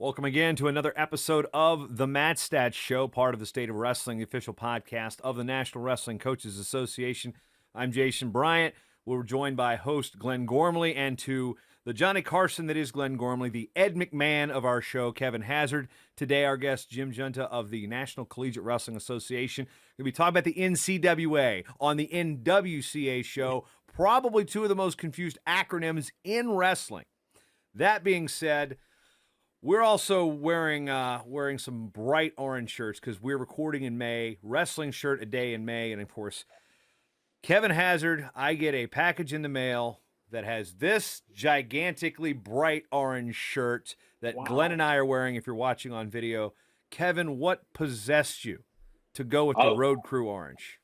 Welcome again to another episode of the MatStats Show, part of the State of Wrestling, the official podcast of the National Wrestling Coaches Association. I'm Jason Bryant. We're joined by host Glenn Gormley, and to the Johnny Carson that is Glenn Gormley, the Ed McMahon of our show, Kevin Hazard. Today, our guest, Jim Giunta of the National Collegiate Wrestling Association. We'll be talking about the NCWA on the NWCA show, probably two of the most confused acronyms in wrestling. That being said, we're also wearing some bright orange shirts because we're recording in May. Wrestling shirt a day in May, and of course, Kevin Hazard. I get a package in the mail that has this gigantically bright orange shirt that Glenn and I are wearing. If you're watching on video, Kevin, what possessed you to go with the Road Crew orange?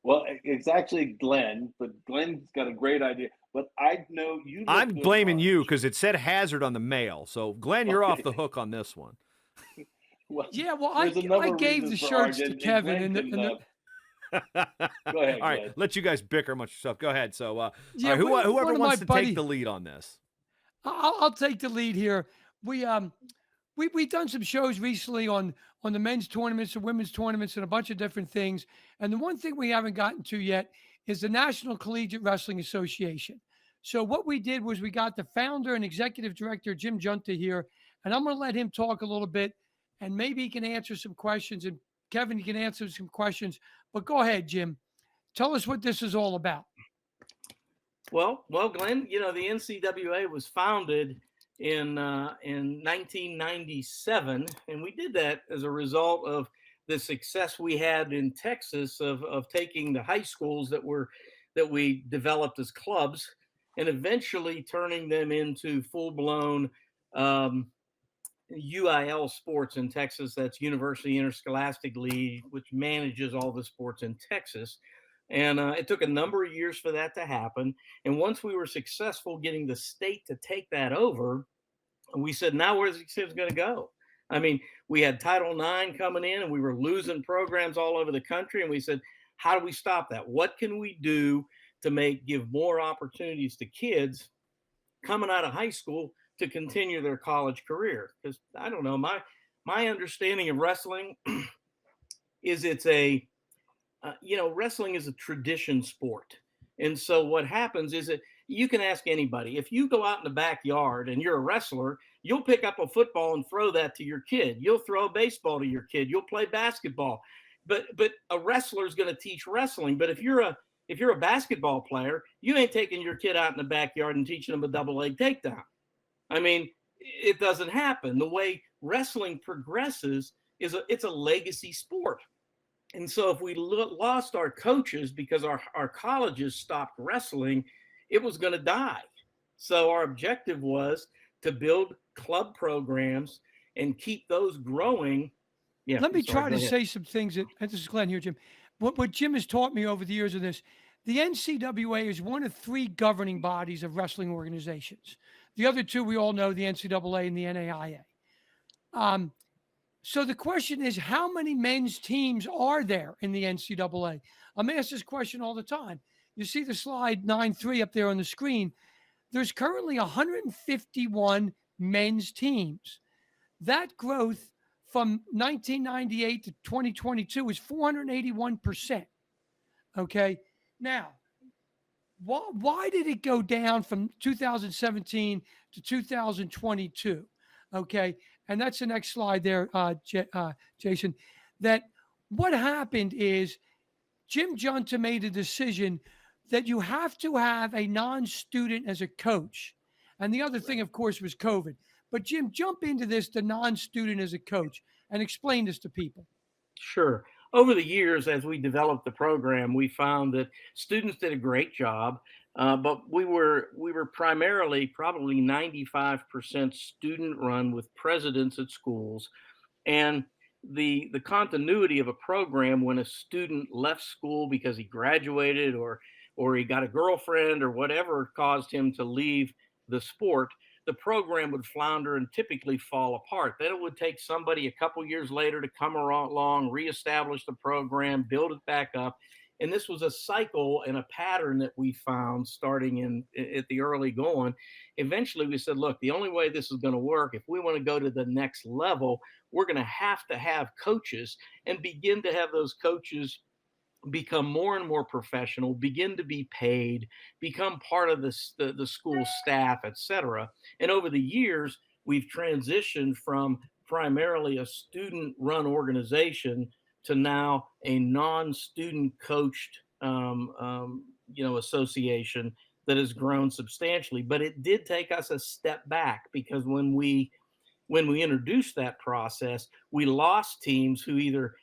Well, it's actually Glenn, but Glenn's got a great idea. But I know you. I'm blaming you because it said Hazard on the mail. So, Glenn, you're off the hook on this one. Well, I gave the shirts to Kevin. Go ahead, all right, let you guys bicker amongst yourself. Go ahead. So, whoever wants to take the lead on this. I'll take the lead here. We've done some shows recently on the men's tournaments, the women's tournaments, and a bunch of different things. And the one thing we haven't gotten to yet is the National Collegiate Wrestling Association. So what we did was we got the founder and executive director, Jim Giunta, here, and I'm going to let him talk a little bit, and maybe he can answer some questions, and Kevin, you can answer some questions. But go ahead, Jim. Tell us what this is all about. Well, Glenn, the NCWA was founded in 1997, and we did that as a result of the success we had in Texas of taking the high schools that we developed as clubs and eventually turning them into full-blown UIL sports in Texas. That's University Interscholastic League, which manages all the sports in Texas. And it took a number of years for that to happen. And once we were successful getting the state to take that over, we said, now where's these kids going to go? I mean, we had Title IX coming in and we were losing programs all over the country. And we said, how do we stop that? What can we do to give more opportunities to kids coming out of high school to continue their college career? Because I don't know, my understanding of wrestling is wrestling is a tradition sport. And so what happens is that you can ask anybody, if you go out in the backyard and you're a wrestler, you'll pick up a football and throw that to your kid. You'll throw a baseball to your kid. You'll play basketball. But a wrestler is going to teach wrestling. But if you're a basketball player, you ain't taking your kid out in the backyard and teaching them a double leg takedown. I mean, it doesn't happen. The way wrestling progresses it's a legacy sport. And so if we lost our coaches because our colleges stopped wrestling, it was going to die. So our objective was to build club programs and keep those growing. Yeah. Let me try to say some things and this is Glenn here, Jim. What Jim has taught me over the years of this, the NCWA is one of three governing bodies of wrestling organizations. The other two, we all know, the NCAA and the NAIA. So the question is, how many men's teams are there in the NCAA? I'm asked this question all the time. You see the slide 9.3 up there on the screen. There's currently 151 men's teams. That growth from 1998 to 2022 is 481%. Okay. Now, why did it go down from 2017 to 2022? Okay. And that's the next slide there, Jason. That what happened is Jim Giunta made a decision that you have to have a non-student as a coach. And the other thing, of course, was COVID. But Jim, jump into this, the non-student as a coach, and explain this to people. Sure. Over the years, as we developed the program, we found that students did a great job, but we were primarily probably 95% student run with presidents at schools. And the continuity of a program when a student left school because he graduated or he got a girlfriend or whatever caused him to leave the sport, the program would flounder and typically fall apart. Then it would take somebody a couple years later to come along, reestablish the program, build it back up. And this was a cycle and a pattern that we found starting at the early going. Eventually we said, look, the only way this is going to work, if we want to go to the next level, we're going to have coaches, and begin to have those coaches become more and more professional, begin to be paid, become part of the school staff, etc. And over the years, we've transitioned from primarily a student-run organization to now a non-student coached association that has grown substantially. But it did take us a step back, because when we introduced that process, we lost teams who either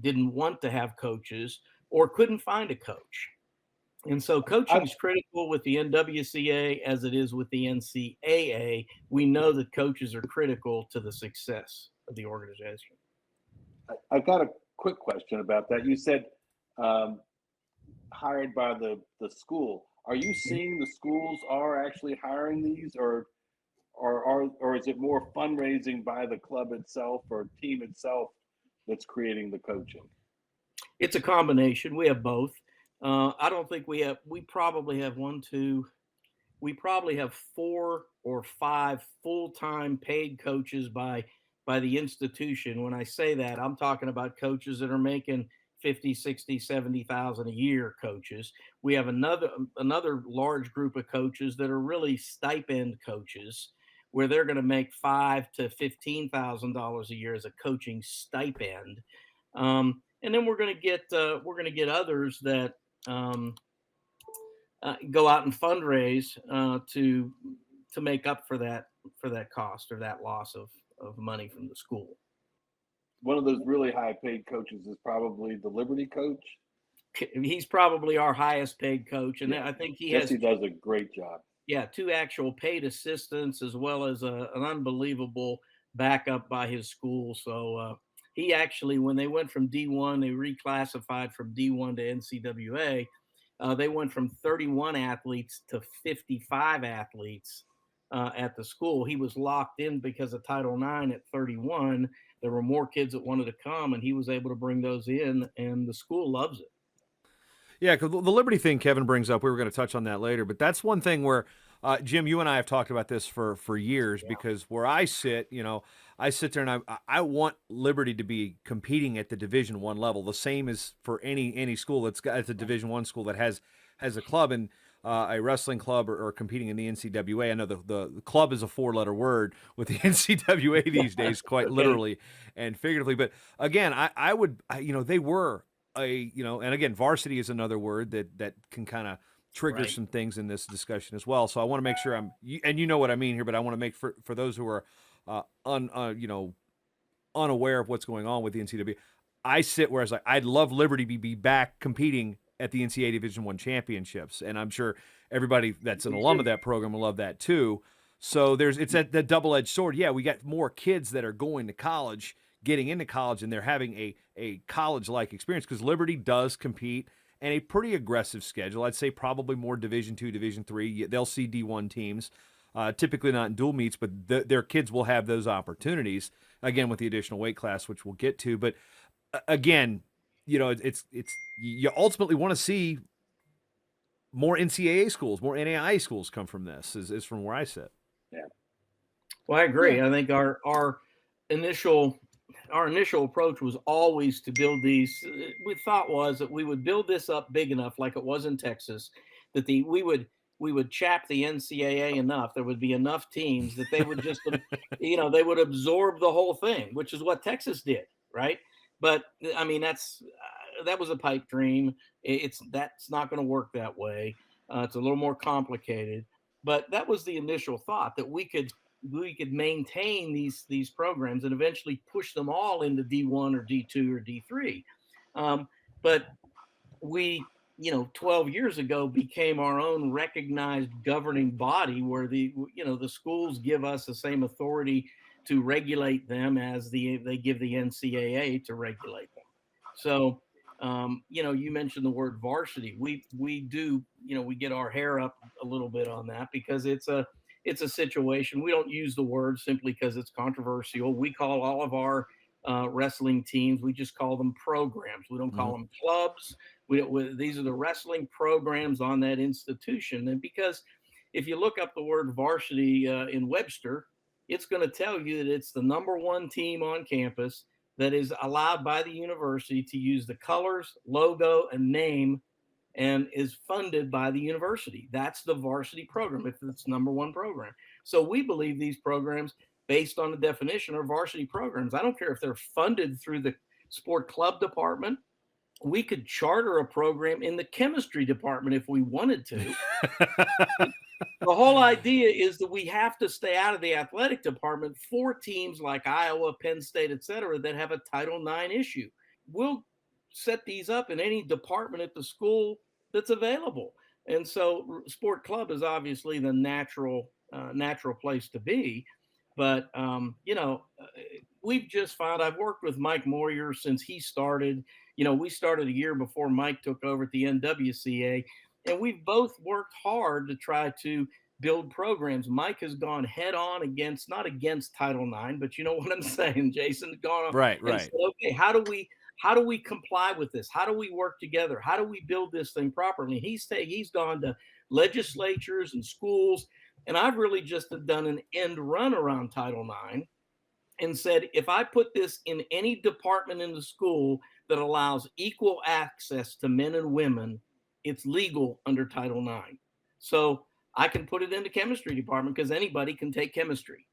didn't want to have coaches or couldn't find a coach. And so coaching is critical with the NWCA as it is with the NCAA. We know that coaches are critical to the success of the organization. I got a quick question about that. You said hired by the school. Are you seeing the schools are actually hiring these, or is it more fundraising by the club itself or team itself that's creating the coaching? It's a combination. We have both. I don't think we probably have 4 or 5 full-time paid coaches by the institution. When I say that, I'm talking about coaches that are making 50, 60, 70,000 a year coaches. We have another large group of coaches that are really stipend coaches, where they're going to make $5,000 to $15,000 a year as a coaching stipend. And then we're going to get others that go out and fundraise to make up for that cost or that loss of money from the school. One of those really high paid coaches is probably the Liberty coach. He's probably our highest paid coach, and I think he does a great job. Yeah, 2 actual paid assistants, as well as an unbelievable backup by his school. So he actually, when they went from D1, they reclassified from D1 to NCWA. They went from 31 athletes to 55 athletes at the school. He was locked in because of Title IX at 31. There were more kids that wanted to come, and he was able to bring those in, and the school loves it. Yeah, because the Liberty thing Kevin brings up, we were going to touch on that later, but that's one thing where, Jim, you and I have talked about this for years, because where I sit, I sit there and I want Liberty to be competing at the Division I level, the same as for any school that's got a Division I school that has a club and a wrestling club or competing in the NCWA. I know the club is a 4-letter word with the NCWA these days, quite literally and figuratively. But again, I would, they were and again, varsity is another word that can kind of trigger some things in this discussion as well. So I want to make sure and you know what I mean here, but I want to make for those who are unaware of what's going on with the NCAA. I sit where I was like, I'd love Liberty to be back competing at the NCAA Division I championships, and I'm sure everybody that's an alum of that program will love that too. So it's that double-edged sword. Yeah, we got more kids that are going to college, getting into college, and they're having a college-like experience, because Liberty does compete in a pretty aggressive schedule. I'd say probably more Division II, Division III. They'll see D1 teams, typically not in dual meets, but their kids will have those opportunities, again, with the additional weight class, which we'll get to. But again, it's you ultimately want to see more NCAA schools, more NAIA schools come from this, is from where I sit. Yeah. Well, I agree. Yeah. I think our initial approach was always to build these. We thought was that we would build this up big enough, like it was in Texas, that we would chap the NCAA enough. There would be enough teams that they would just, they would absorb the whole thing, which is what Texas did, right? But I mean, that was a pipe dream. That's not going to work that way. It's a little more complicated. But that was the initial thought, that we could maintain these programs and eventually push them all into D1 or D2 or D3. But we, 12 years ago became our own recognized governing body, where the schools give us the same authority to regulate them as they give the NCAA to regulate them. So, you mentioned the word varsity. We do, we get our hair up a little bit on that, because it's a situation. We don't use the word simply because it's controversial. We call all of our wrestling teams. We just call them programs. We don't call them clubs. These are the wrestling programs on that institution. And because if you look up the word varsity in Webster, it's going to tell you that it's the number one team on campus that is allowed by the university to use the colors, logo, and name, and is funded by the university. That's the varsity program, if it's number one program. So we believe these programs, based on the definition, are varsity programs. I don't care if they're funded through the sport club department. We could charter a program in the chemistry department if we wanted to. The whole idea is that we have to stay out of the athletic department for teams like Iowa, Penn State, et cetera, that have a Title IX issue. We'll set these up in any department at the school that's available. And so sport club is obviously the natural place to be. But, we've just found, I've worked with Mike Moyer since he started. We started a year before Mike took over at the NWCA. And we've both worked hard to try to build programs. Mike has gone head on not against Title IX, but you know what I'm saying, Jason? Gone on Right. Said, okay, how do we comply with this? How do we work together? How do we build this thing properly? He's gone to legislatures and schools, and I've really just done an end run around Title IX and said, if I put this in any department in the school that allows equal access to men and women, it's legal under Title IX. So I can put it in the chemistry department because anybody can take chemistry.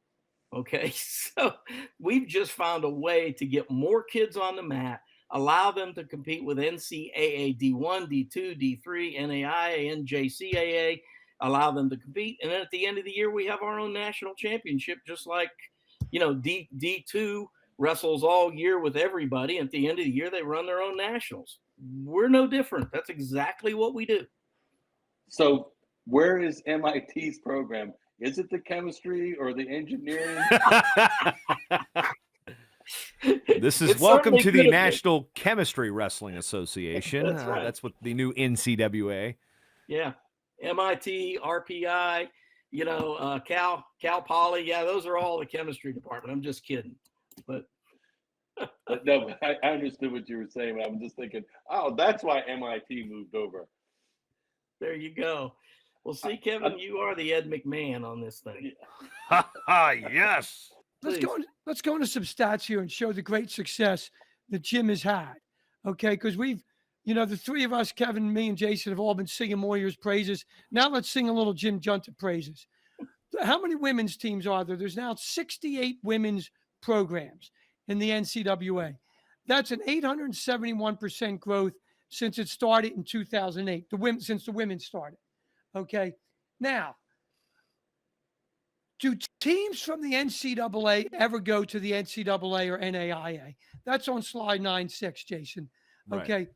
Okay. So we've just found a way to get more kids on the mat, allow them to compete with NCAA D1, D2, D3, NAIA, NJCAA, allow them to compete. And then at the end of the year, we have our own national championship, just like, D2 wrestles all year with everybody. At the end of the year, they run their own nationals. We're no different. That's exactly what we do. So where is MIT's program? Is it the chemistry or the engineering? This is welcome to the National Chemistry Wrestling Association. That's right. That's what the new NCWA. Yeah. MIT, RPI, Cal Poly. Yeah, those are all the chemistry department. I'm just kidding. But No, I understood what you were saying. But I'm just thinking, oh, that's why MIT moved over. There you go. Well, see, Kevin, you are the Ed McMahon on this thing. Yes. Let's go into some stats here and show the great success that Jim has had. Okay, because we've, the three of us, Kevin, me, and Jason, have all been singing Moyer's praises. Now let's sing a little Jim Giunta praises. How many women's teams are there? There's now 68 women's programs in the NCWA. That's an 871% growth since it started in 2008. Since the women started. Okay. Now, do teams from the NCAA ever go to the NCAA or NAIA? That's on slide 9-6, Jason. Okay. Right.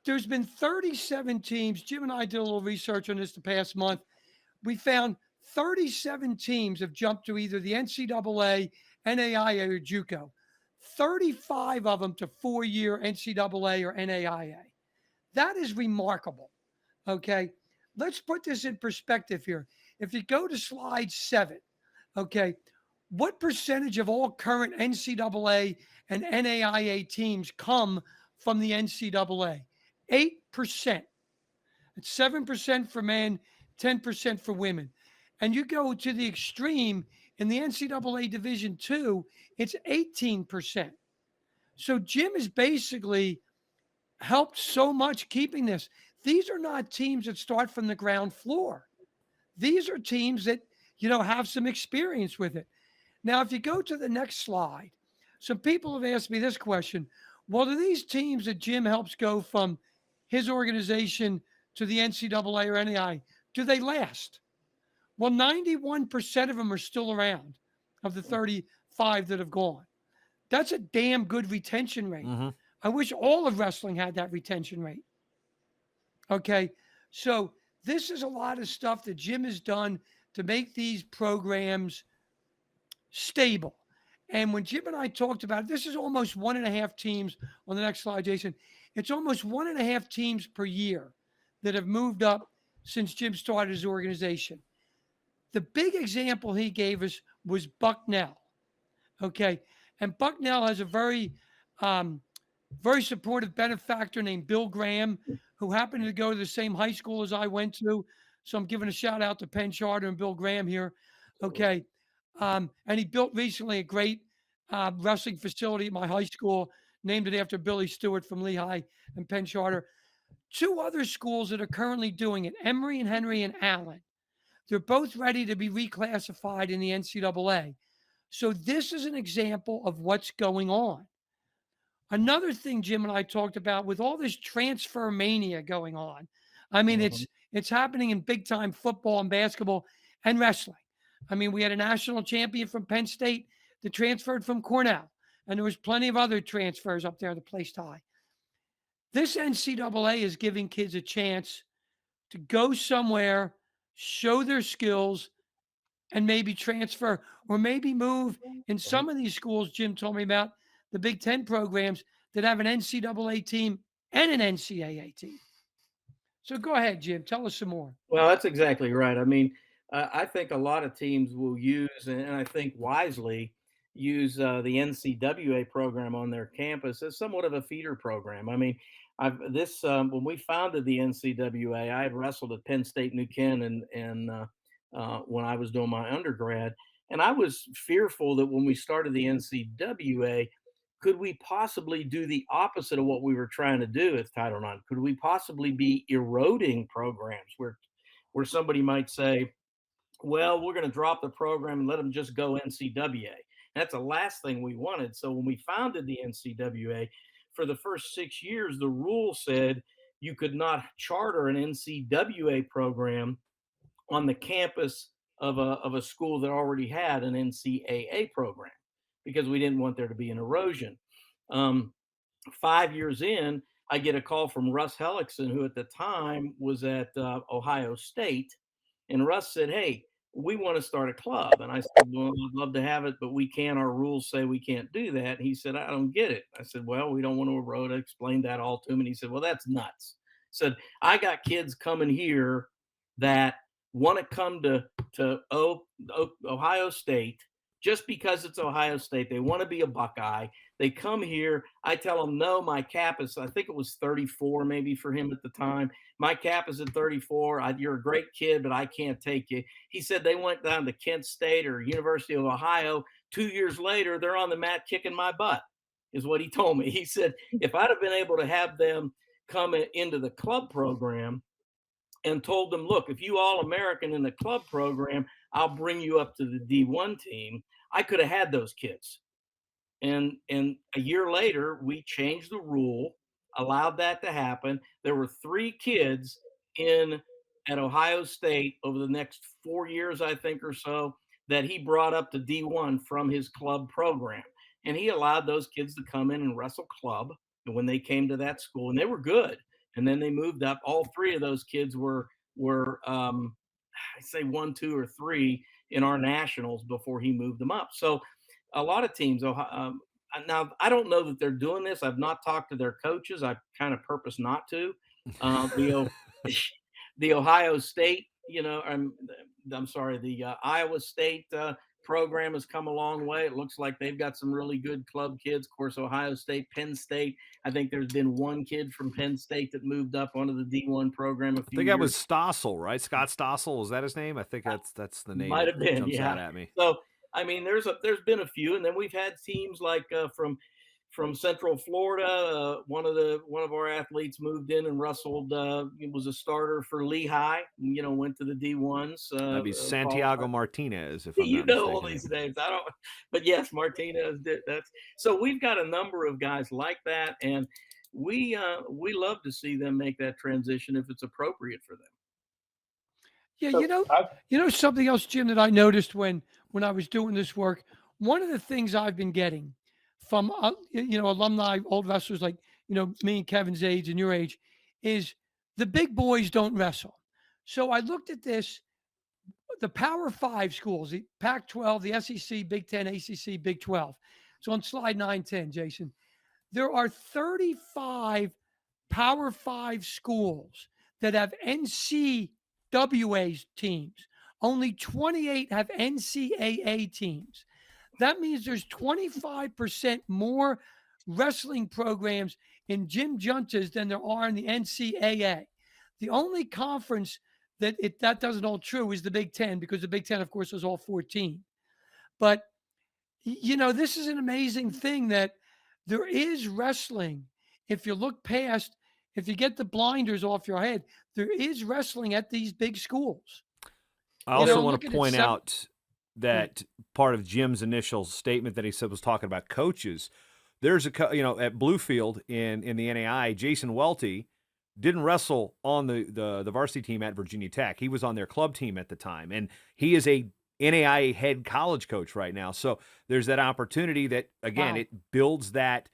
There's been 37 teams. Jim and I did a little research on this the past month. We found 37 teams have jumped to either the NCAA, NAIA, or JUCO. 35 of them to 4-year NCAA or NAIA. That is remarkable. Okay. Let's put this in perspective here. If you go to slide 7, okay, what percentage of all current NCAA and NAIA teams come from the NCAA? 8%. It's 7% for men, 10% for women. And you go to the extreme in the NCAA Division II, it's 18%. So Jim has basically helped so much keeping this. These are not teams that start from the ground floor. These are teams that, have some experience with it. Now, if you go to the next slide, some people have asked me this question. Well, do these teams that Jim helps go from his organization to the NCAA or NAIA, do they last? Well, 91% of them are still around of the 35 that have gone. That's a damn good retention rate. Mm-hmm. I wish all of wrestling had that retention rate. Okay, so this is a lot of stuff that Jim has done to make these programs stable. And when Jim and I talked about it, this is almost 1.5 teams on the next slide, Jason. It's almost 1.5 teams per year that have moved up since Jim started his organization. The big example he gave us was Bucknell. Okay, And Bucknell has a very supportive benefactor named Bill Graham, who happened to go to the same high school as I went to. So I'm giving a shout out to Penn Charter and Bill Graham here. Okay. And he built recently a great wrestling facility at my high school, named it after Billy Stewart from Lehigh and Penn Charter. Two other schools that are currently doing it, Emory and Henry and Allen. They're both ready to be reclassified in the NCAA. So this is an example of what's going on. Another thing Jim and I talked about with all this transfer mania going on. I mean, it's happening in big time football and basketball and wrestling. I mean, we had a national champion from Penn State that transferred from Cornell, and there was plenty of other transfers up there that placed high. This NCAA is giving kids a chance to go somewhere, show their skills, and maybe transfer or maybe move. In some of these schools, Jim told me about the Big Ten programs that have an NCAA team and an NCAA team. So go ahead, Jim. Tell us some more. Well, that's exactly right. I mean, I think a lot of teams will use, and I think wisely, use the NCWA program on their campus as somewhat of a feeder program. I mean, when we founded the NCWA, I had wrestled at Penn State New Ken and when I was doing my undergrad, and I was fearful that when we started the NCWA, could we possibly do the opposite of what we were trying to do with Title IX? Could we possibly be eroding programs where somebody might say, well, we're going to drop the program and let them just go NCWA? That's the last thing we wanted. So when we founded the NCWA, for the first 6 years, the rule said you could not charter an NCWA program on the campus of a school that already had an NCAA program, because we didn't want there to be an erosion. 5 years in, I get a call from Russ Hellickson, who at the time was at Ohio State. And Russ said, hey, we want to start a club. And I said, well, I'd love to have it, but we can't. Our rules say we can't do that. And he said, I don't get it. I said, well, we don't want to erode. I explained that all to him. And he said, well, that's nuts. I said, I got kids coming here that want to come to Ohio State just because it's Ohio State. They want to be a Buckeye. They come here. I tell them, no, my cap is, I think it was 34 maybe for him at the time. My cap is at 34. You're a great kid, but I can't take you. He said they went down to Kent State or University of Ohio. 2 years later, they're on the mat kicking my butt, is what he told me. He said, if I'd have been able to have them come into the club program and told them, look, if you All-American in the club program, I'll bring you up to the D1 team, I could have had those kids. And a year later, we changed the rule, allowed that to happen. There were 3 kids at Ohio State over the next 4 years, I think, or so, that he brought up to D1 from his club program. And he allowed those kids to come in and wrestle club when they came to that school, and they were good. And then they moved up. All 3 of those kids were I say 1, 2, or 3 in our nationals before he moved them up. So a lot of teams, now I don't know that they're doing this. I've not talked to their coaches. I kind of purpose not to. The Ohio State, I'm sorry, the Iowa State program has come a long way. It looks like they've got some really good club kids. Of course, Ohio State, Penn State. I think there's been 1 kid from Penn State that moved up onto the D1 program a few years. I think that was Stossel, right? Scott Stossel, is that his name? I think that's the name. Might have been, jumps yeah. out at me. So, I mean, there's been a few, and then we've had teams like from Central Florida. One of our athletes moved in and wrestled. Was a starter for Lehigh. Went to the D1s. That'd be Santiago Martinez, if I'm not mistaken. All these names. I don't. But yes, Martinez did. So we've got a number of guys like that, and we love to see them make that transition if it's appropriate for them. Yeah, something else, Jim, that I noticed when I was doing this work. One of the things I've been getting from alumni, old wrestlers like me and Kevin's age and your age, is the big boys don't wrestle. So I looked at this, the Power 5 schools, the Pac-12, the SEC, Big 10, ACC, Big 12. So on slide 910, Jason, there are 35 Power 5 schools that have NCWA teams. Only 28 have NCAA teams. That means there's 25% more wrestling programs in gym juntas than there are in the NCAA. The only conference that doesn't hold true is the Big Ten, because the Big Ten, of course, is all 14. But this is an amazing thing that there is wrestling. If you look past, if you get the blinders off your head, there is wrestling at these big schools. I also want look to at point it, out that part of Jim's initial statement that he said was talking about coaches. There's at Bluefield in the NAI, Jason Welty didn't wrestle on the varsity team at Virginia Tech. He was on their club team at the time, and he is a NAIA head college coach right now. So there's that opportunity that, again, Wow. it builds that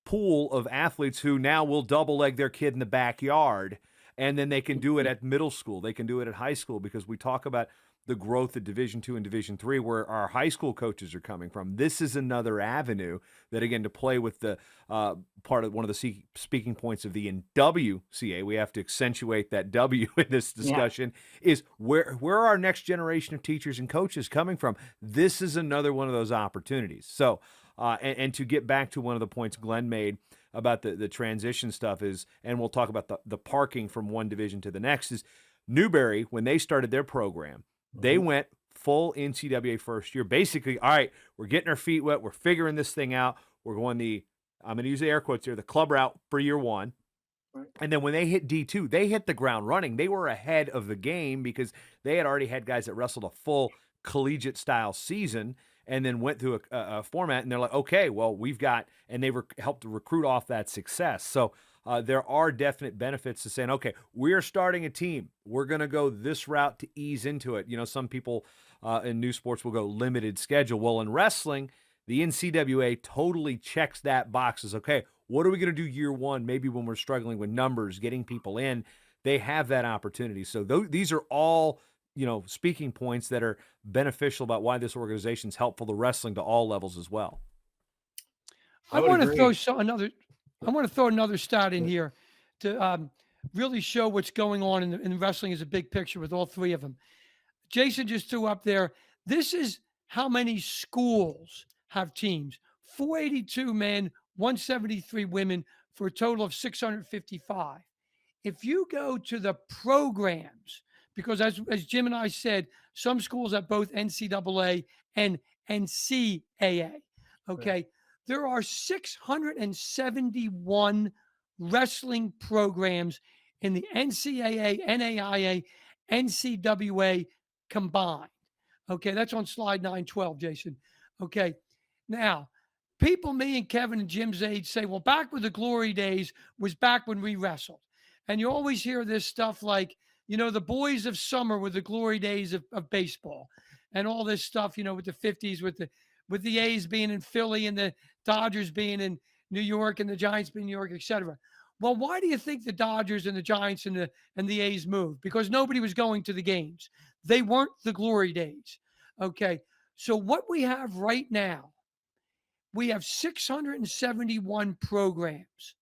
pool of athletes who now will double leg their kid in the backyard, and then they can do it at middle school. They can do it at high school, because we talk about the growth of Division II and Division III, where our high school coaches are coming from. This is another avenue that, again, to play with the part of one of the speaking points of the NWCA, we have to accentuate that W in this discussion, is where are our next generation of teachers and coaches coming from? This is another one of those opportunities. So, and to get back to one of the points Glenn made about the transition stuff is, and we'll talk about the parking from one division to the next, is Newberry, when they started their program, they went full NCWA first year. Basically, all right, we're getting our feet wet. We're figuring this thing out. We're going I'm going to use the air quotes here, the club route for year one. Right. And then when they hit D2, they hit the ground running. They were ahead of the game because they had already had guys that wrestled a full collegiate style season and then went through a format. And they're like, okay, well, and they helped to recruit off that success. So there are definite benefits to saying, okay, we're starting a team. We're going to go this route to ease into it. Some people in new sports will go limited schedule. Well, in wrestling, the NCWA totally checks that box as, okay, what are we going to do year one? Maybe when we're struggling with numbers, getting people in, they have that opportunity. So these are all, speaking points that are beneficial about why this organization is helpful to wrestling to all levels as well. I want to throw another stat in here to really show what's going on in wrestling as a big picture with all three of them. Jason just threw up there. This is how many schools have teams: 482 men, 173 women, for a total of 655. If you go to the programs, because as Jim and I said, some schools have both NCAA and NCAA. Okay. Right. There are 671 wrestling programs in the NCAA, NAIA, NCWA combined. Okay, that's on slide 912, Jason. Okay, now, people, me and Kevin and Jim's age, say, well, back with the glory days was back when we wrestled. And you always hear this stuff like, the boys of summer were the glory days of baseball, and all this stuff, with the 50s, with the A's being in Philly and the Dodgers being in New York and the Giants being in New York, et cetera. Well, why do you think the Dodgers and the Giants and the A's moved? Because nobody was going to the games. They weren't the glory days. Okay. So what we have right now, we have 671 programs.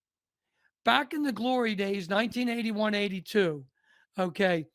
Back in the glory days, 1981, 82. Okay.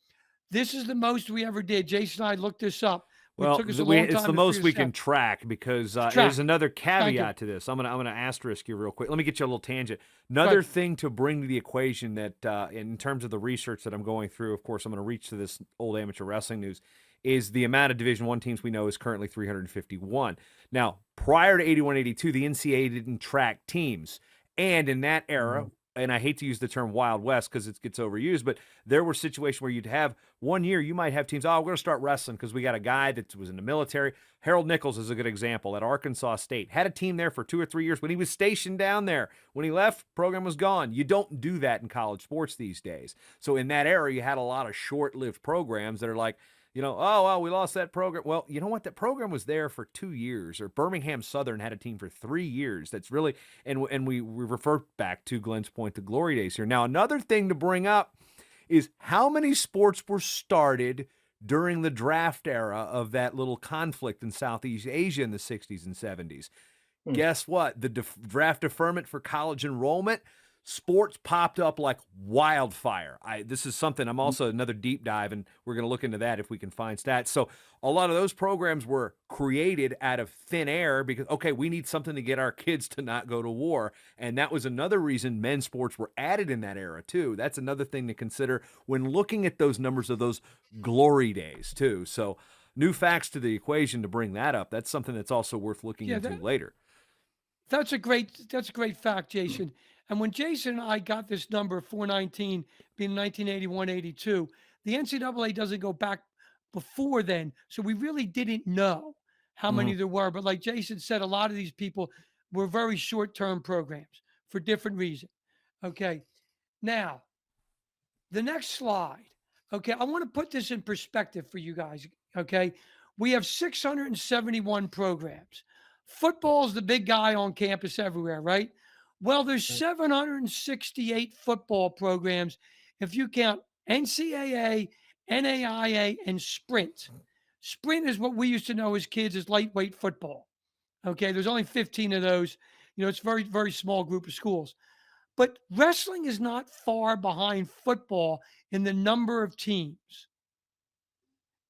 This is the most we ever did. Jason and I looked this up. It's the most we can track, because there's another caveat to this. I'm gonna asterisk you real quick. Let me get you a little tangent. Another thing to bring to the equation that, in terms of the research that I'm going through, of course, I'm going to reach to this old amateur wrestling news, is the amount of Division I teams we know is currently 351. Now, prior to 81-82, the NCAA didn't track teams, and in that era. And I hate to use the term Wild West because it gets overused, but there were situations where you'd have one year, you might have teams, we're going to start wrestling because we got a guy that was in the military. Harold Nichols is a good example at Arkansas State. Had a team there for 2 or 3 years when he was stationed down there. When he left, program was gone. You don't do that in college sports these days. So in that era, you had a lot of short-lived programs that are like, we lost that program. Well, you know what? That program was there for 2 years. Or Birmingham Southern had a team for 3 years. That's really, and we refer back to Glenn's point, the glory days here. Now, another thing to bring up is how many sports were started during the draft era of that little conflict in Southeast Asia in the 60s and 70s. Guess what? The draft deferment for college enrollment, sports popped up like wildfire. This is something I'm also another deep dive, and we're going to look into that if we can find stats. So a lot of those programs were created out of thin air because, okay, we need something to get our kids to not go to war. And that was another reason men's sports were added in that era too. That's another thing to consider when looking at those numbers of those glory days too. So new facts to the equation to bring that up. That's something that's also worth looking into later. That's a great fact, Jason. And when Jason and I got this number 419 being 1981-82, the NCAA doesn't go back before then, so we really didn't know how many there were. But like Jason said, a lot of these people were very short-term programs for different reasons. Okay, now the next slide. Okay, I want to put this in perspective for you guys. Okay, we have 671 programs. Football is the big guy on campus everywhere, right? Well, there's 768 football programs if you count NCAA, NAIA, and Sprint. Sprint is what we used to know as kids as lightweight football. Okay, there's only 15 of those. You know, it's a very, very small group of schools. But wrestling is not far behind football in the number of teams.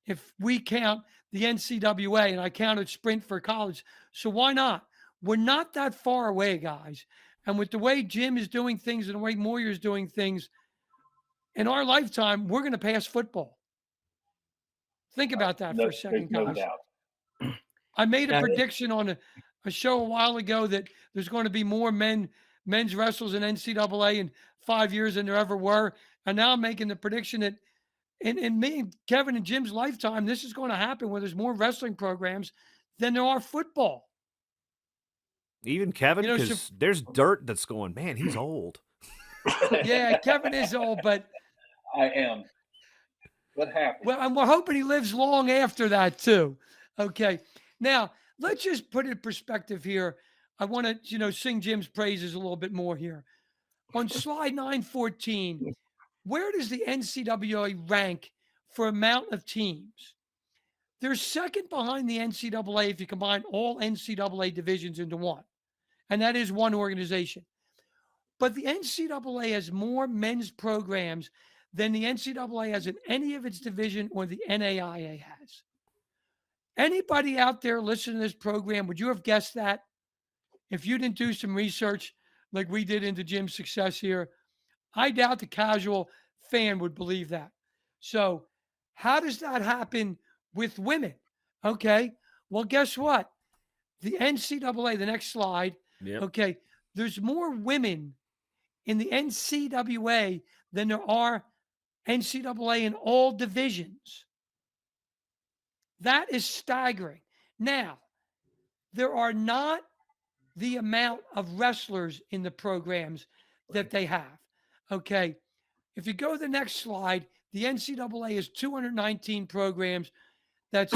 If we count the NCWA, and I counted Sprint for college, so why not? We're not that far away, guys. And with the way Jim is doing things and the way Moyer is doing things, in our lifetime, we're going to pass football. Think about that for a second, guys. No doubt. I made a prediction on a show a while ago that there's going to be more men's wrestlers in NCAA in 5 years than there ever were. And now I'm making the prediction that in me, Kevin, and Jim's lifetime, this is going to happen where there's more wrestling programs than there are football. Even Kevin, because there's dirt that's going, man, he's old. Yeah, Kevin is old, but I am. What happened? Well, and we're hoping he lives long after that too. Okay. Now, let's just put it in perspective here. I want to, sing Jim's praises a little bit more here. On slide 914, where does the NCWA rank for amount of teams? They're second behind the NCAA if you combine all NCAA divisions into one. And that is one organization. But the NCAA has more men's programs than the NCAA has in any of its division or the NAIA has. Anybody out there listening to this program, would you have guessed that? If you didn't do some research like we did into Jim's success here, I doubt the casual fan would believe that. So how does that happen with women? Okay, well, guess what? The NCAA, the next slide, okay, there's more women in the NCWA than there are NCAA in all divisions. That is staggering. Now, there are not the amount of wrestlers in the programs that they have. Okay, if you go to the next slide, the NCAA has 219 programs. That's,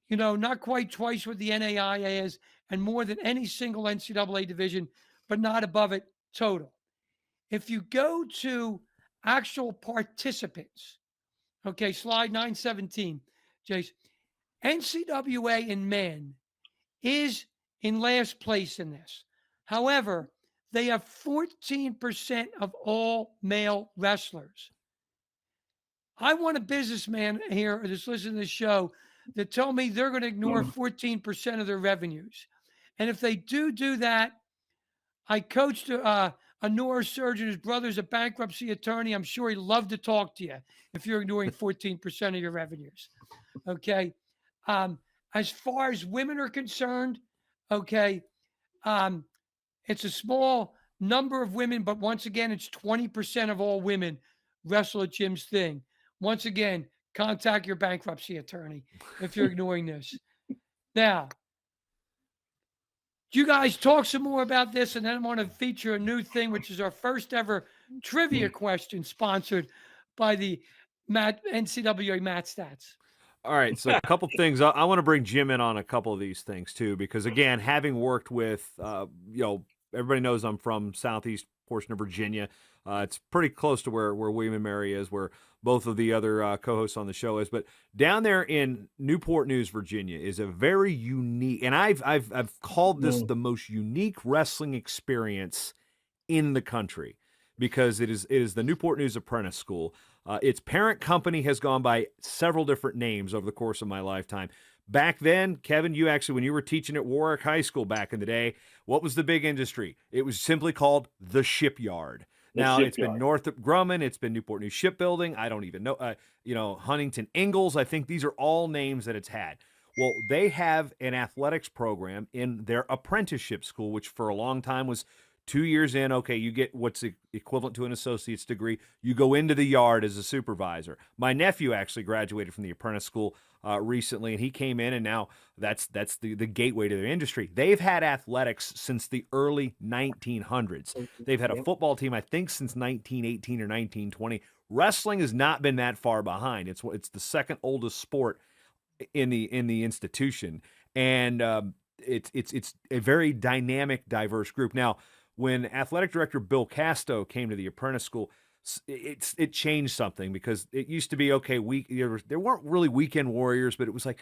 not quite twice what the NAIA is, and more than any single NCAA division, but not above it total. If you go to actual participants, okay, slide 917, Jace, NCWA in men is in last place in this. However, they have 14% of all male wrestlers. I want a businessman here that's listening to this show that tell me they're going to ignore 14% of their revenues. And if they do that, I coached a neurosurgeon. His brother's a bankruptcy attorney. I'm sure he'd love to talk to you if you're ignoring 14% of your revenues. Okay. As far as women are concerned, okay, it's a small number of women, but once again, it's 20% of all women wrestle at Jim's thing. Once again, contact your bankruptcy attorney if you're ignoring this. Now, you guys talk some more about this, and then I'm going to feature a new thing, which is our first ever trivia question sponsored by the NCWA MatStats. All right, so a couple things. I want to bring Jim in on a couple of these things too, because again, having worked with, everybody knows I'm from southeast portion of Virginia. It's pretty close to where William and Mary is, where both of the other co-hosts on the show is. But down there in Newport News, Virginia, is a very unique, and I've called this the most unique wrestling experience in the country because it is the Newport News Apprentice School. Its parent company has gone by several different names over the course of my lifetime. Back then, Kevin, you actually, when you were teaching at Warwick High School back in the day, what was the big industry? It was simply called the Shipyard. Now, it's been Northrop Grumman, it's been Newport News Shipbuilding. I don't even know, Huntington Ingalls. I think these are all names that it's had. Well, they have an athletics program in their apprenticeship school, which for a long time was 2 years in. Okay, you get what's equivalent to an associate's degree. You go into the yard as a supervisor. My nephew actually graduated from the apprentice school recently, and he came in, and now that's the gateway to their industry. They've had athletics since the early 1900s. They've had a football team, I think, since 1918 or 1920. Wrestling has not been that far behind. It's the second oldest sport in the institution, and it's a very dynamic, diverse group. Now, when athletic director Bill Casto came to the apprentice school, it changed something because it used to be okay. There weren't really weekend warriors, but it was like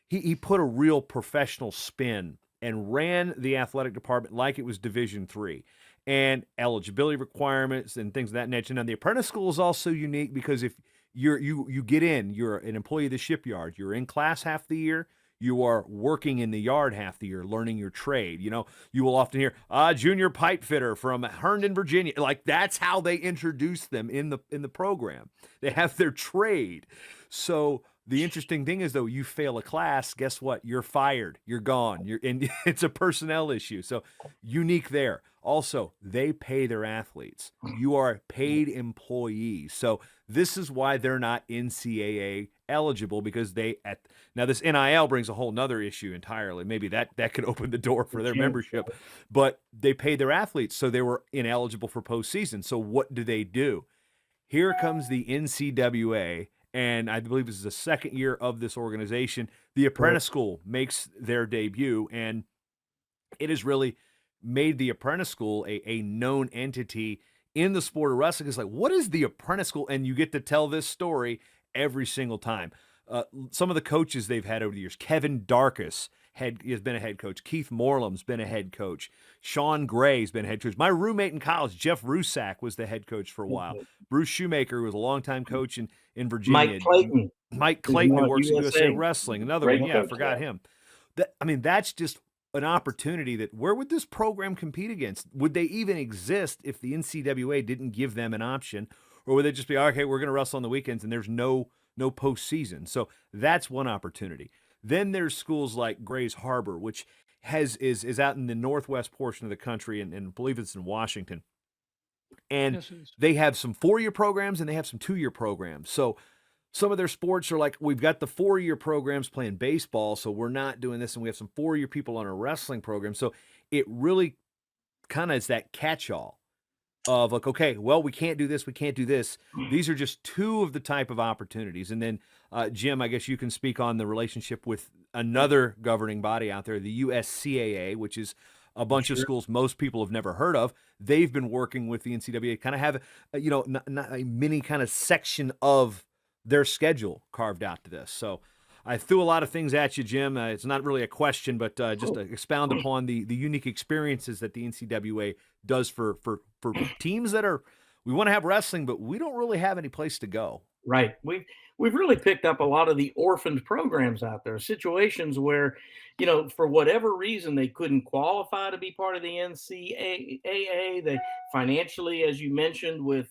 he put a real professional spin and ran the athletic department like it was Division III, and eligibility requirements and things of that nature. Now, the apprentice school is also unique because if you get in, you're an employee of the shipyard, you're in class half the year, you are working in the yard half the year, learning your trade. You will often hear junior pipe fitter from Herndon, Virginia. Like that's how they introduce them in the program. They have their trade. So the interesting thing is, though, you fail a class, guess what? You're fired. You're gone. And it's a personnel issue. So unique there. Also, they pay their athletes. You are paid employees. So this is why they're not NCAA eligible, because now this NIL brings a whole nother issue entirely. Maybe that could open the door for their membership, but they pay their athletes, so they were ineligible for postseason. So what do? Here comes the NCWA, and I believe this is the second year of this organization. The apprentice school makes their debut, and it has really made the apprentice school a known entity in the sport of wrestling. It's like, what is the apprentice school? And you get to tell this story every single time. Some of the coaches they've had over the years, Kevin Darkus has been a head coach. Keith Morlam's been a head coach. Sean Gray's been a head coach. My roommate in college, Jeff Rusak, was the head coach for a while. Bruce Shoemaker was a longtime coach in Virginia. Mike Clayton, who works at USA Wrestling. Another one, I forgot him. That's just an opportunity that where would this program compete against? Would they even exist if the NCWA didn't give them an option? Or would they just be, okay, we're going to wrestle on the weekends and there's no postseason? So that's one opportunity. Then there's schools like Grays Harbor, which is out in the northwest portion of the country, and I believe it's in Washington. And they have some 4-year programs and they have some 2-year programs. So some of their sports are like, we've got the 4-year programs playing baseball, so we're not doing this, and we have some 4-year people on our wrestling program. So it really kind of is that catch-all of like, okay, well, we can't do this, we can't do this. These are just two of the type of opportunities. And then, Jim, I guess you can speak on the relationship with another governing body out there, the USCAA, which is a bunch of schools most people have never heard of. They've been working with the NCWA, kind of have, not a mini kind of section of their schedule carved out to this. So I threw a lot of things at you, Jim. It's not really a question, but just to expound upon the unique experiences that the NCWA does for teams that we want to have wrestling, but we don't really have any place to go. Right. We've really picked up a lot of the orphaned programs out there, situations where, for whatever reason, they couldn't qualify to be part of the NCAA. They financially, as you mentioned, with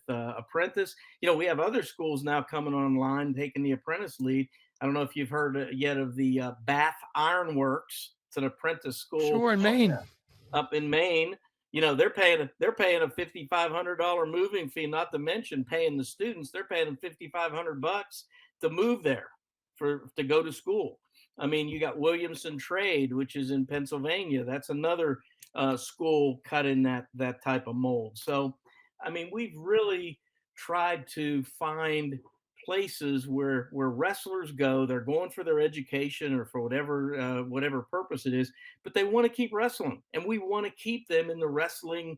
Apprentice, we have other schools now coming online, taking the Apprentice lead. I don't know if you've heard yet of the Bath Ironworks. It's an apprentice school. Sure, in Maine. Up in Maine. They're paying a $5,500 moving fee, not to mention paying the students. They're paying them $5,500 to move there to go to school. You got Williamson Trade, which is in Pennsylvania. That's another school cut in that type of mold. So, we've really tried to find places where wrestlers go. They're going for their education or for whatever purpose it is, but they want to keep wrestling, and we want to keep them in the wrestling,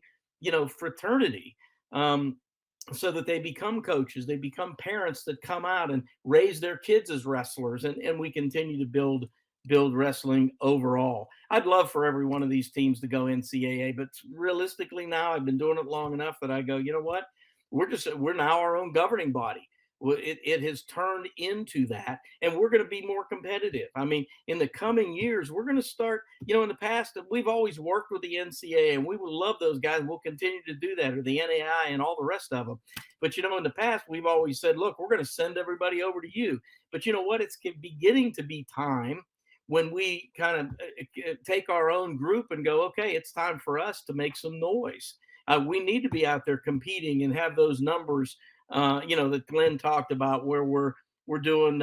fraternity, so that they become coaches, they become parents that come out and raise their kids as wrestlers, and we continue to build build wrestling overall. I'd love for every one of these teams to go NCAA, but realistically now I've been doing it long enough that I go, you know what? We're now our own governing body. It has turned into that, and we're going to be more competitive. I mean, in the coming years, we're going to start, in the past, we've always worked with the NCAA, and we would love those guys. We'll continue to do that, or the NAI and all the rest of them. But, in the past, we've always said, look, we're going to send everybody over to you. But you know what? It's beginning to be time when we kind of take our own group and go, okay, it's time for us to make some noise. We need to be out there competing and have those numbers, that Glenn talked about, where we're doing,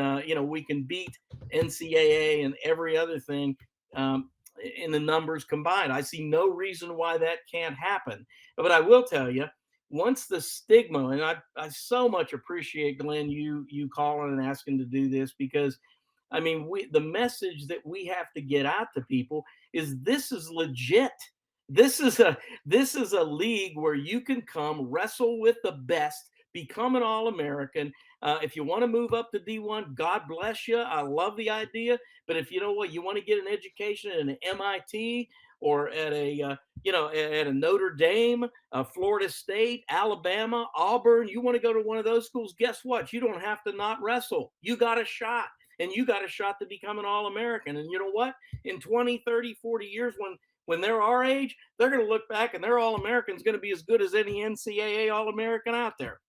we can beat NCAA and every other thing in the numbers combined. I see no reason why that can't happen. But I will tell you, once the stigma, and I so much appreciate, Glenn, you calling and asking to do this, because I mean, the message that we have to get out to people is this is legit. This is a league where you can come wrestle with the best, become an All-American. If you want to move up to D1, God bless you. I love the idea. But if you know what, you want to get an education at an MIT or at a Notre Dame, Florida State, Alabama, Auburn, you want to go to one of those schools, guess what? You don't have to not wrestle. You got a shot. And you got a shot to become an All-American. And you know what? In 20, 30, 40 years, when they're our age, they're going to look back and their All-American is going to be as good as any NCAA All-American out there.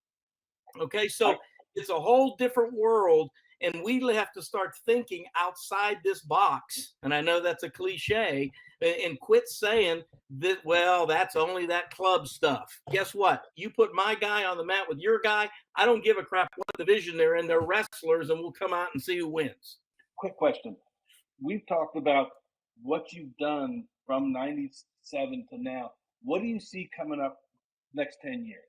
Okay, so it's a whole different world, and we have to start thinking outside this box. And I know that's a cliche, and quit saying that, well, that's only that club stuff. Guess what? You put my guy on the mat with your guy, I don't give a crap what division they're in. They're wrestlers, and we'll come out and see who wins. Quick question. We've talked about what you've done from 97 to now. What do you see coming up next 10 years?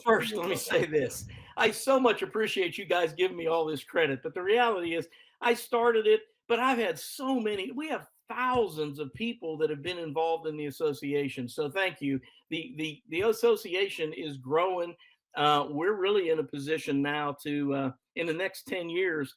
First, let me say this. I so much appreciate you guys giving me all this credit, but the reality is I started it, but I've had so many. We have thousands of people that have been involved in the association. So thank you. The association is growing. We're really in a position now to, in the next 10 years,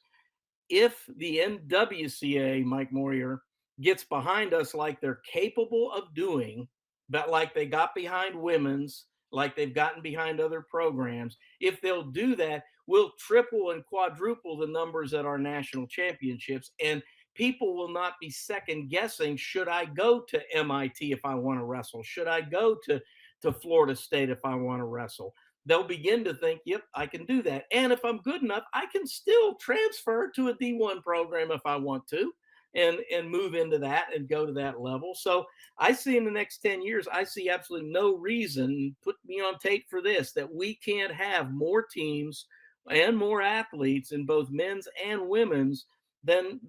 if the NWCA, Mike Moyer, gets behind us like they're capable of doing, but like they got behind women's, like they've gotten behind other programs, if they'll do that, we'll triple and quadruple the numbers at our national championships. And people will not be second guessing, should I go to MIT if I want to wrestle? Should I go to Florida State if I want to wrestle? They'll begin to think, yep, I can do that. And if I'm good enough, I can still transfer to a D1 program if I want to. And move into that and go to that level. So I see in the next 10 years, I see absolutely no reason, put me on tape for this, that we can't have more teams and more athletes in both men's and women's than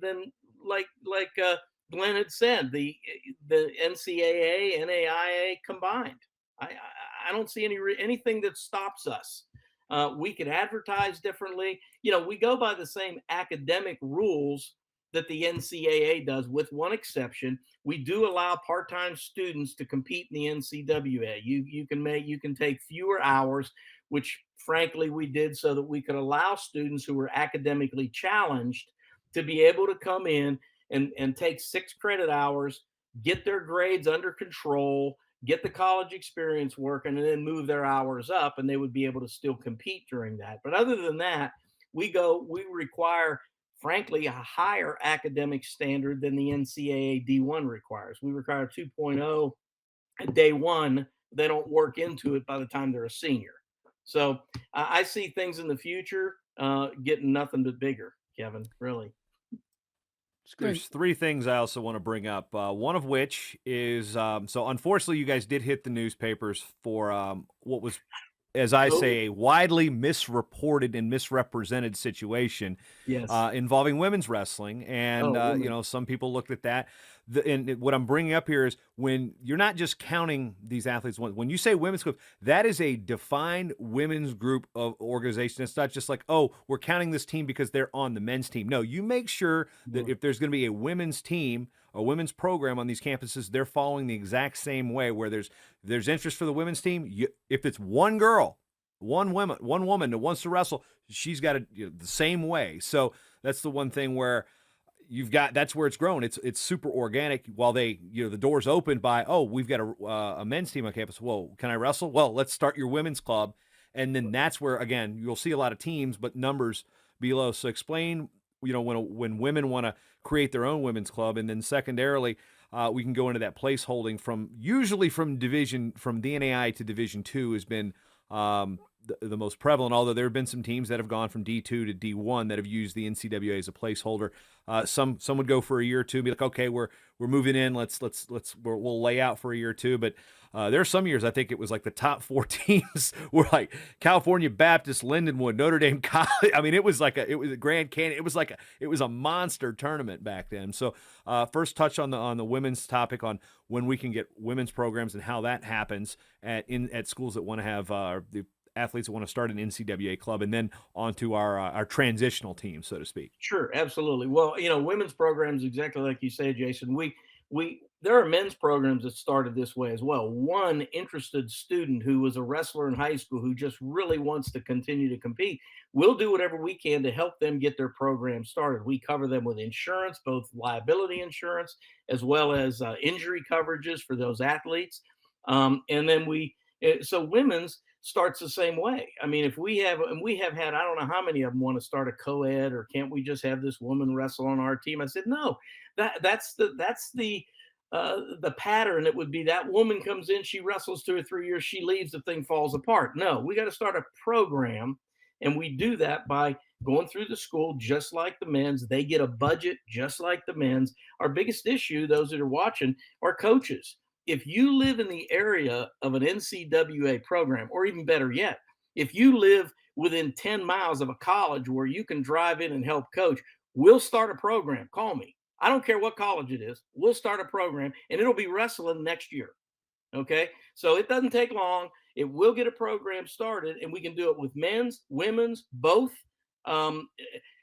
like Glenn had said, the NCAA, NAIA combined. I don't see anything that stops us. We could advertise differently. We go by the same academic rules that the NCAA does, with one exception. We do allow part-time students to compete in the NCWA. You can take fewer hours, which frankly we did so that we could allow students who were academically challenged to be able to come in and take 6 credit hours, get their grades under control, get the college experience working, and then move their hours up, and they would be able to still compete during that. But other than that, we require, frankly, a higher academic standard than the NCAA D1 requires. We require 2.0 at day one. They don't work into it by the time they're a senior. So I see things in the future getting nothing but bigger, Kevin, really. There's 3 things I also want to bring up. One of which is, so unfortunately you guys did hit the newspapers for what was, as I say, a widely misreported and misrepresented situation involving women's wrestling. And, some people looked at that. And what I'm bringing up here is, when you're not just counting these athletes, when you say women's group, that is a defined women's group of organization. It's not just like, oh, we're counting this team because they're on the men's team. No, you make sure that if there's going to be a women's team, a women's program on these campuses, they're following the exact same way, where there's interest for the women's team. If it's one girl, one woman that wants to wrestle, she's got to the same way. So that's the one thing where that's where it's grown. It's super organic. While the doors opened by, oh, we've got a men's team on campus. Whoa, can I wrestle? Well, let's start your women's club, and then that's where again you'll see a lot of teams, but numbers below. So explain, when women want to create their own women's club, and then secondarily, we can go into that place holding from DNAI to Division II has been the most prevalent, although there have been some teams that have gone from D2 to D1 that have used the NCWA as a placeholder. Some would go for a year or two and be like, okay, we're moving in. We'll lay out for a year or two. But there are some years, I think it was like the top 4 teams were like California Baptist, Lindenwood, Notre Dame College. I mean, it was a Grand Canyon. It was a monster tournament back then. So first touch on the women's topic on when we can get women's programs and how that happens at schools that want to have the athletes that want to start an NCWA club, and then onto our transitional team, so to speak. Sure, absolutely. Well, women's programs, exactly like you say, Jason. There are men's programs that started this way as well. One interested student who was a wrestler in high school who just really wants to continue to compete, we'll do whatever we can to help them get their program started. We cover them with insurance, both liability insurance as well as injury coverages for those athletes. And then so women's starts the same way. I mean, we have had, I don't know how many of them want to start a co-ed, or can't we just have this woman wrestle on our team? I said, no, that's the pattern. It would be that woman comes in, she wrestles 2 or 3 years, she leaves, the thing falls apart. No, we got to start a program. And we do that by going through the school, just like the men's. They get a budget just like the men's. Our biggest issue, those that are watching, are coaches. If you live in the area of an NCWA program, or even better yet, if you live within 10 miles of a college where you can drive in and help coach, we'll start a program. Call me. I don't care what college it is. We'll start a program, and it'll be wrestling next year. Okay. So it doesn't take long. It will get a program started, and we can do it with men's, women's, both.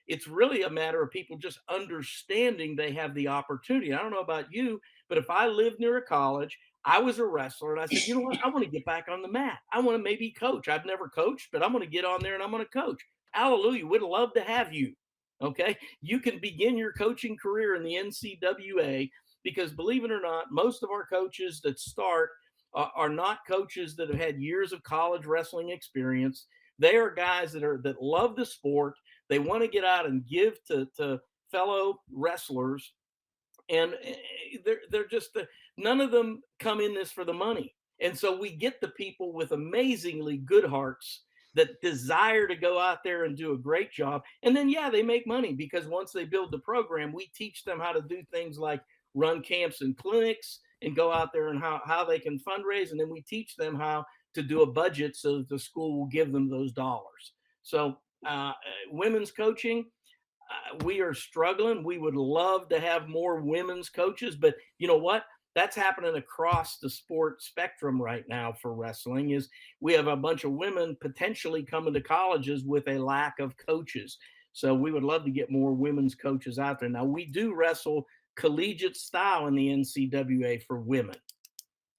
It's really a matter of people just understanding they have the opportunity. I don't know about you, but if I lived near a college, I was a wrestler, and I said, you know what? I want to get back on the mat. I want to maybe coach. I've never coached, but I'm going to get on there and I'm going to coach. Hallelujah. We'd love to have you. Okay. You can begin your coaching career in the NCWA, because believe it or not, most of our coaches that start are not coaches that have had years of college wrestling experience. They are guys that love the sport. They want to get out and give to fellow wrestlers, and they're just none of them come in this for the money. And so we get the people with amazingly good hearts that desire to go out there and do a great job. And then, yeah, they make money, because once they build the program, we teach them how to do things like run camps and clinics and go out there, and how they can fundraise. And then we teach them how to do a budget so that the school will give them those dollars. So women's coaching, we are struggling. We would love to have more women's coaches, but you know what? That's happening across the sport spectrum right now for wrestling. Is we have a bunch of women potentially coming to colleges with a lack of coaches. So we would love to get more women's coaches out there. Now, we do wrestle collegiate style in the NCWA for women.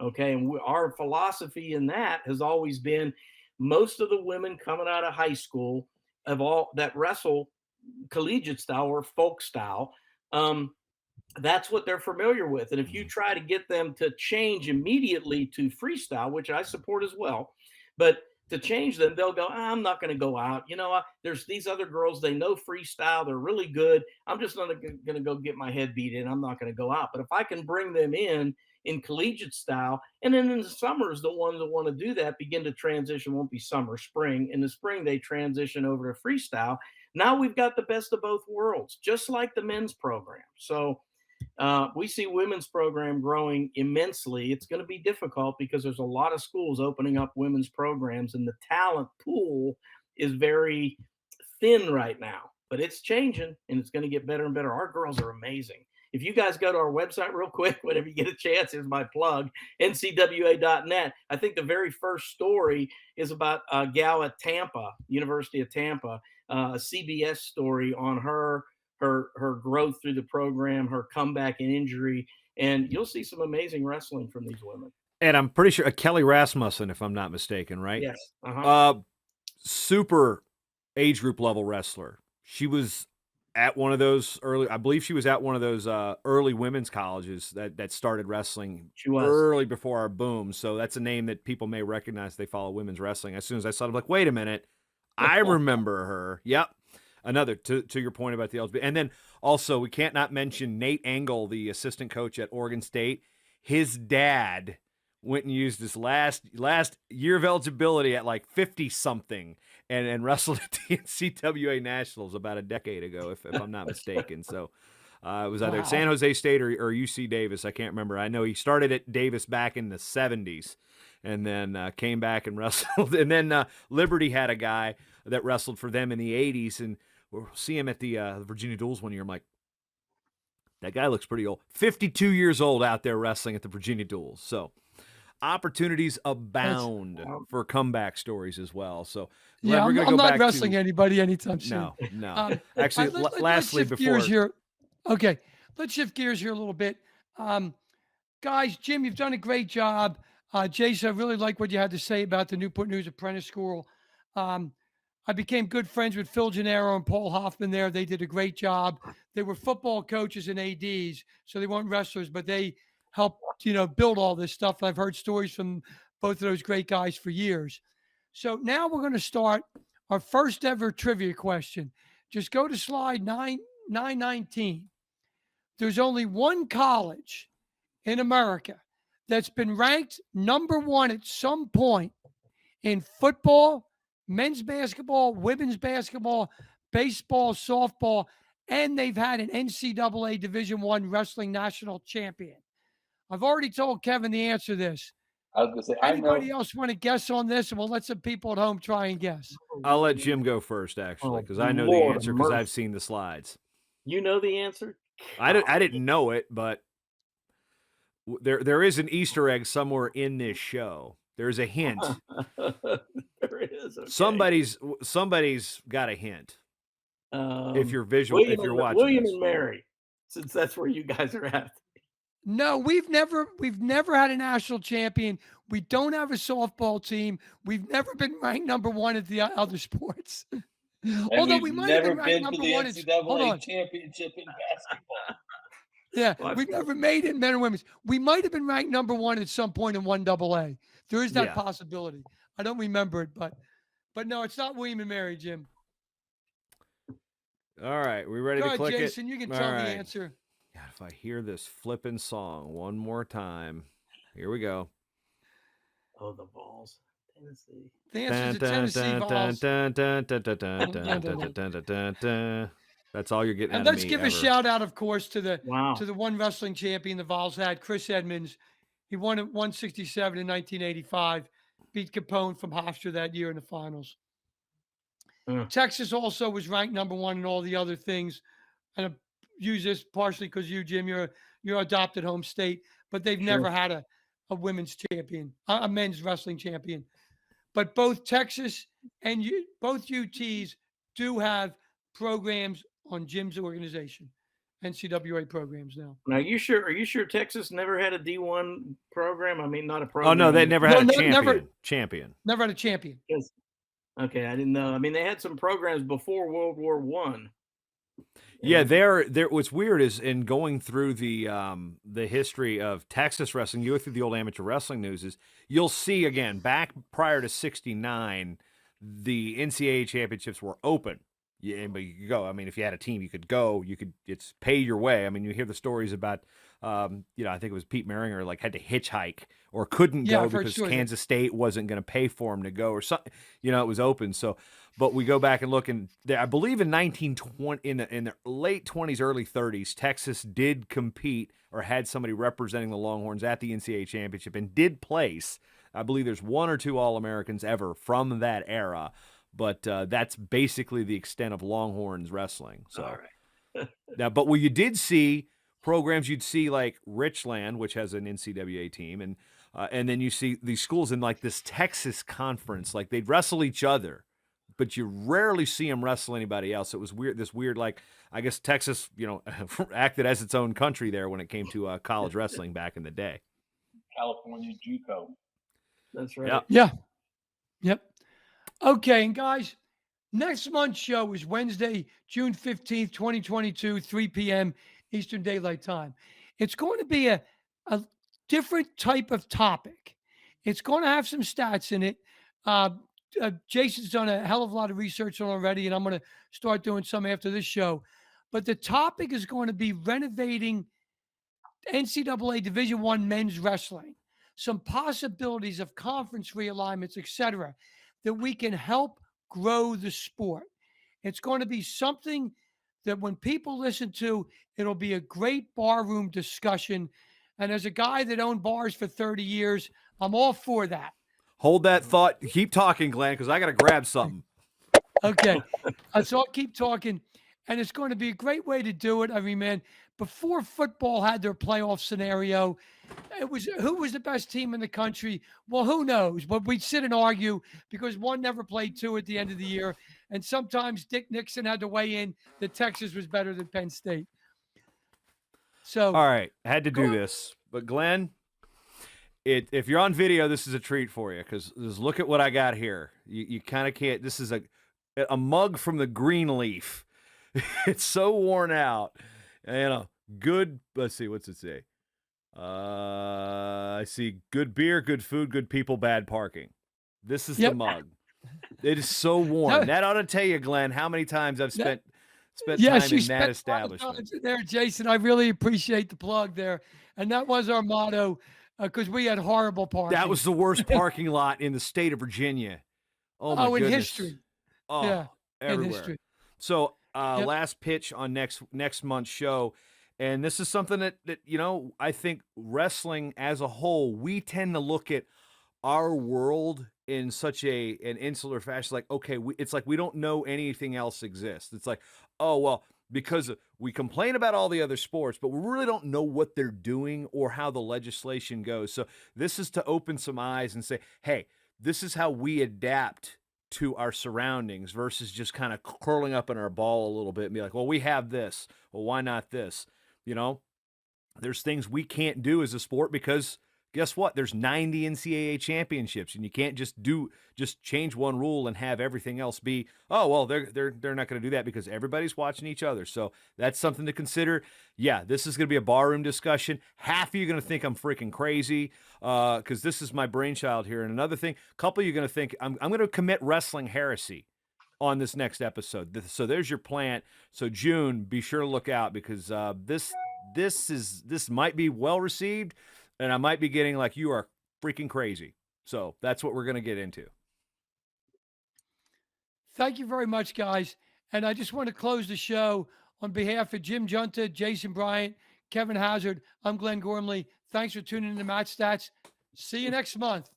Okay. And our philosophy in that has always been, most of the women coming out of high school of all that wrestle collegiate style or folk style, that's what they're familiar with. And if you try to get them to change immediately to freestyle, which I support as well, but to change them, they'll go, I'm not going to go out. There's these other girls, they know freestyle, they're really good. I'm just not going to go get my head beat in. I'm not going to go out. But if I can bring them in collegiate style, and then in the summers, the ones that want to do that begin to transition, won't be summer, spring. In the spring, they transition over to freestyle. Now we've got the best of both worlds, just like the men's program. So we see women's program growing immensely. It's going to be difficult because there's a lot of schools opening up women's programs, and the talent pool is very thin right now, but it's changing, and it's going to get better and better. Our girls are amazing. If you guys go to our website real quick, whenever you get a chance, here's my plug, ncwa.net. I think the very first story is about a gal at Tampa, University of Tampa, a CBS story on her growth through the program, her comeback and injury, and you'll see some amazing wrestling from these women. And I'm pretty sure Kelly Rasmussen, if I'm not mistaken, right? Yes. Super age group level wrestler. She was at one of those early, I believe she was at one of those early women's colleges that started wrestling She was. early before our boom. So that's a name that people may recognize. They follow women's wrestling. As soon as I saw it, I'm like, wait a minute, I remember her. Yep. Another to your point about the LGBT. And then also we can't not mention Nate Engel, the assistant coach at Oregon State. His dad went and used his last year of eligibility at like 50 something and wrestled at the NCWA Nationals about a decade ago, if I'm not mistaken. So it was either San Jose State or UC Davis. I can't remember. I know he started at Davis back in the 70s and then came back and wrestled. And then Liberty had a guy that wrestled for them in the 80s, and we'll see him at the Virginia Duels one year. I'm like, that guy looks pretty old. 52 years old out there wrestling at the Virginia Duels. So opportunities abound for comeback stories as well. So yeah, we're I'm not wrestling anybody anytime soon. No. Actually, lastly, let's shift gears here. Okay, let's shift gears here a little bit. Guys, Jim, you've done a great job. Jason, I really like what you had to say about the Newport News Apprentice School. I became good friends with Phil Gennaro and Paul Hoffman there. They did a great job. They were football coaches and ADs, so they weren't wrestlers, but they helped, build all this stuff. I've heard stories from both of those great guys for years. So now we're going to start our first ever trivia question. Just go to slide 919. There's only one college in America that's been ranked number one at some point in football, men's basketball, women's basketball, baseball, softball, and they've had an NCAA Division I wrestling national champion. I've already told Kevin the answer to this. I was going to say, anybody else want to guess on this? And we'll let some people at home try and guess. I'll let Jim go first, actually, because I know the answer because I've seen the slides. You know the answer? I didn't know it, but there is an Easter egg somewhere in this show. There's a hint. There is. Okay. Somebody's got a hint. If you're visual, if you're watching William this. and Mary, since that's where you guys are at. No, we've never had a national champion. We don't have a softball team. We've never been ranked number one at the other sports. Although we might have been ranked number one at NCAA championship in basketball. Yeah, we've never made it in men and women's. We might have been ranked number one at some point in 1AA. There is that possibility. I don't remember it, but no, it's not William and Mary, Jim. All right, we ready to click Jason, it? Jason, you can tell the answer. God, if I hear this flipping song one more time, here we go. Oh, the Vols, Tennessee. The answer is the Tennessee Vols. That's all you're getting. And let's give a shout out, of course, to the one wrestling champion the Vols had, Chris Edmonds. He won at 167 in 1985, beat Capone from Hofstra that year in the finals. Texas also was ranked number one in all the other things. And I use this partially because you, Jim, you're adopted home state, but they've never had a women's champion, a men's wrestling champion. But both Texas and both UTs do have programs on Jim's organization, NCWA programs now. Now, are you sure Texas never had a D1 program? I mean, not a program. Oh, no, they never had a champion. Never had a champion. Yes. Okay, I didn't know. I mean, they had some programs before World War I. Yeah, there. What's weird is in going through the history of Texas wrestling, you go through the old amateur wrestling news, you'll see again back prior to '69, the NCAA championships were open. Yeah, but you could go. I mean, if you had a team, you could go. It's pay your way. I mean, you hear the stories about, I think it was Pete Maringer had to hitchhike or couldn't go because Kansas State wasn't going to pay for him to go or something. It was open. So, but we go back and look, and I believe in 1920, in the late 20s, early 30s, Texas did compete or had somebody representing the Longhorns at the NCAA championship and did place. I believe there's one or two All-Americans ever from that era. But that's basically the extent of Longhorns wrestling. So, all right. Now, but what you did see programs, you'd see like Richland, which has an NCWA team, and then you see these schools in like this Texas conference, like they'd wrestle each other, but you rarely see them wrestle anybody else. It was weird. This weird, like I guess Texas, acted as its own country there when it came to college wrestling back in the day. California JUCO. That's right. Yeah. Yep. Okay, and guys, Next month's show is Wednesday, June 15th, 2022, 3 p.m. Eastern Daylight Time. It's going to be a different type of topic. It's going to have some stats in it. Jason's done a hell of a lot of research on already, and I'm going to start doing some after this show. But the topic is going to be renovating NCAA Division I men's wrestling, some possibilities of conference realignments, etc., that we can help grow the sport. It's going to be something that when people listen to, it'll be a great barroom discussion. And as a guy that owned bars for 30 years, I'm all for that. Hold that thought. Keep talking, Glenn, because I got to grab something. Okay. So I'll keep talking. And it's going to be a great way to do it. I mean, man, before football had their playoff scenario, it was who was the best team in the country? Well, who knows? But we'd sit and argue because one never played two at the end of the year. And sometimes Dick Nixon had to weigh in that Texas was better than Penn State. So, all right, I had to do this. But Glenn, if you're on video, this is a treat for you because just look at what I got here. You kind of can't. This is a mug from the Green Leaf. It's so worn out. Good. Let's see. What's it say? I see good beer, good food, good people, bad parking. This is the mug. It is so worn. That ought to tell you, Glenn, how many times I've spent time in that establishment. There, Jason, I really appreciate the plug there. And that was our motto because we had horrible parking. That was the worst parking lot in the state of Virginia. Oh, my goodness. In history. Oh, yeah, everywhere. In history. So last pitch on next month's show. And this is something that I think wrestling as a whole, we tend to look at our world in such an insular fashion. Like, okay, it's like we don't know anything else exists. It's like, oh, well, because we complain about all the other sports, but we really don't know what they're doing or how the legislation goes. So this is to open some eyes and say, hey, this is how we adapt to our surroundings versus just kind of curling up in our ball a little bit and be like, well, we have this. Well, why not this? There's things we can't do as a sport because guess what? There's 90 NCAA championships, and you can't just change one rule and have everything else be, oh, well, they're not going to do that because everybody's watching each other. So that's something to consider. Yeah, this is going to be a barroom discussion. Half of you are going to think I'm freaking crazy because this is my brainchild here. And another thing, a couple of you are going to think I'm going to commit wrestling heresy on this next episode. So there's your plant. So June, be sure to look out because this might be well received, and I might be getting like, you are freaking crazy. So that's what we're going to get into. Thank you very much, guys. And I just want to close the show on behalf of Jim Giunta, Jason Bryant, Kevin Hazard. I'm Glenn Gormley. Thanks for tuning in to MatStats. See you next month.